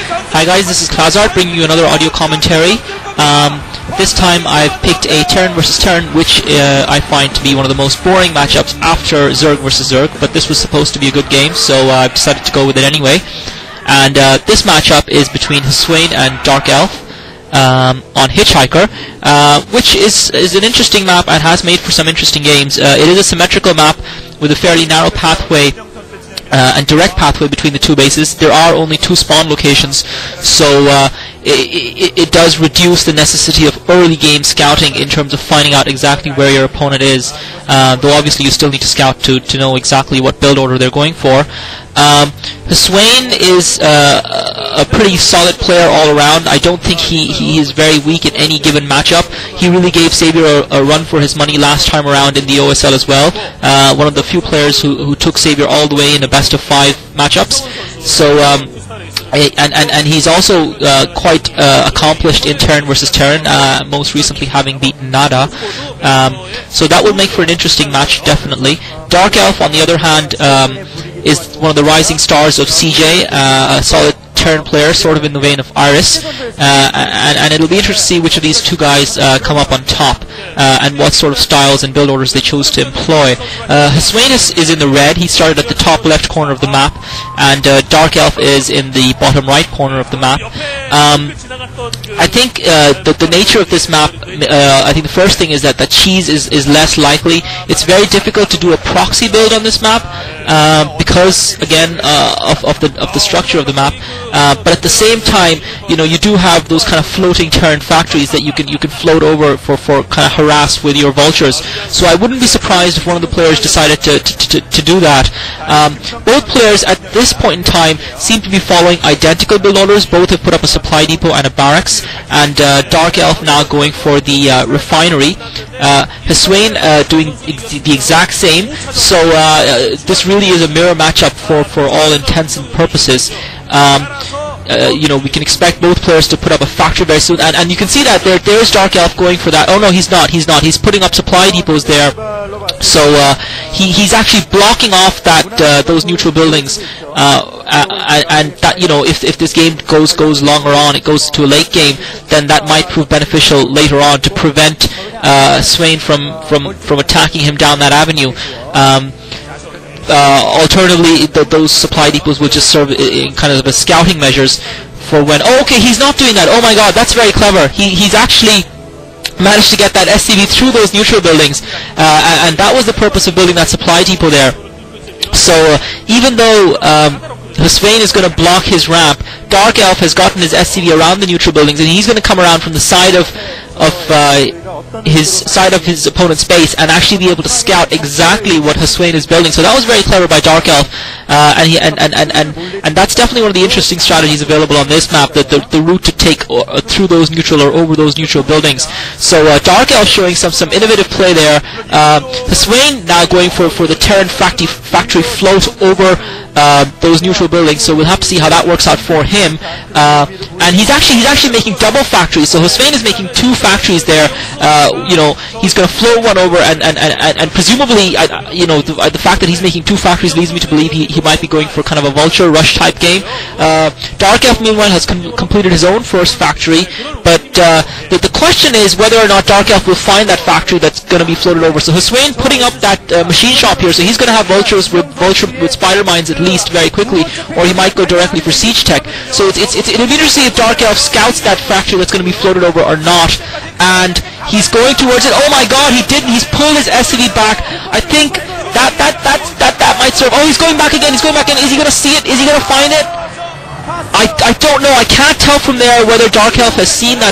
Hi guys, this is Klazart bringing you another audio commentary. This time I've picked a turn versus turn, which I find to be one of the most boring matchups after Zerg versus Zerg, but this was supposed to be a good game, so I've decided to go with it anyway. And this matchup is between Hwaisn and Darkelf on Hitchhiker, which is an interesting map and has made for some interesting games. It is a symmetrical map with a fairly narrow pathway and direct pathway between the two bases. There are only two spawn locations, so it does reduce the necessity of early game scouting in terms of finding out exactly where your opponent is, though obviously you still need to scout to know exactly what build order they're going for. Hwaisn is a pretty solid player all around. I don't think he is very weak in any given matchup. He really gave Savior a run for his money last time around in the OSL as well. One of the few players who took Savior all the way in a best of 5 matchups. So and he's also quite accomplished in turn versus turn, most recently having beaten Nada. So that would make for an interesting match, definitely. Darkelf, on the other hand, is one of the rising stars of CJ, a solid turn player, sort of in the vein of Iris, and it'll be interesting to see which of these two guys come up on top, and what sort of styles and build orders they chose to employ. Hwaisn is in the red. He started at the top left corner of the map, and Darkelf is in the bottom right corner of the map. I think the nature of this map, I think the first thing is that cheese is less likely. It's very difficult to do a proxy build on this map, because again of the structure of the map. But at the same time, you do have those kind of floating turn factories that you can float over for kind of harass with your vultures. So I wouldn't be surprised if one of the players decided to do that. Both players at this point in time seem to be following identical build orders. Both have put up a supply depot and a barracks, and Darkelf now going for the refinery. Hwaisn doing the exact same. So this really is a mirror matchup for all intents and purposes. We can expect both players to put up a factory very soon, and you can see that there's Darkelf going for that. Oh no, he's not. He's putting up supply depots there. So he's actually blocking off those neutral buildings, and that if this game goes longer on, it goes to a late game, then that might prove beneficial later on to prevent Hwaisn from attacking him down that avenue. Alternatively, those supply depots will just serve in kind of as scouting measures for when, oh okay, he's not doing that, oh my god, that's very clever, he's actually managed to get that SCV through those neutral buildings, and that was the purpose of building that supply depot there. So even though Hwaisn is going to block his ramp, Darkelf has gotten his SCV around the neutral buildings, and he's going to come around from the side of his opponent's base and actually be able to scout exactly what Hwaisn is building. So that was very clever by Darkelf, and that's definitely one of the interesting strategies available on this map, that the route to take through those neutral or over those neutral buildings. So Darkelf showing some innovative play there. Hwaisn now going for the turn factory float over those neutral buildings, so we'll have to see how that works out for him. And he's actually making double factories. So Hwaisn is making 2 factories there. He's going to float one over, and presumably, the fact that he's making 2 factories leads me to believe he might be going for kind of a vulture rush type game. Darkelf meanwhile has completed his own first factory, but the question is whether or not Darkelf will find that factory that's going to be floated over. So Hwaisn putting up that machine shop here, so he's going to have vultures with spider mines at least very quickly, or he might go directly for siege tech. So it'll be interesting if Darkelf scouts that factory that's going to be floated over or not. And he's going towards it. Oh my god, he didn't. He's pulled his SCV back. I think that might serve. Oh, he's going back again. He's going back again. Is he going to see it? Is he going to find it? I don't know. I can't tell from there whether Darkelf has seen that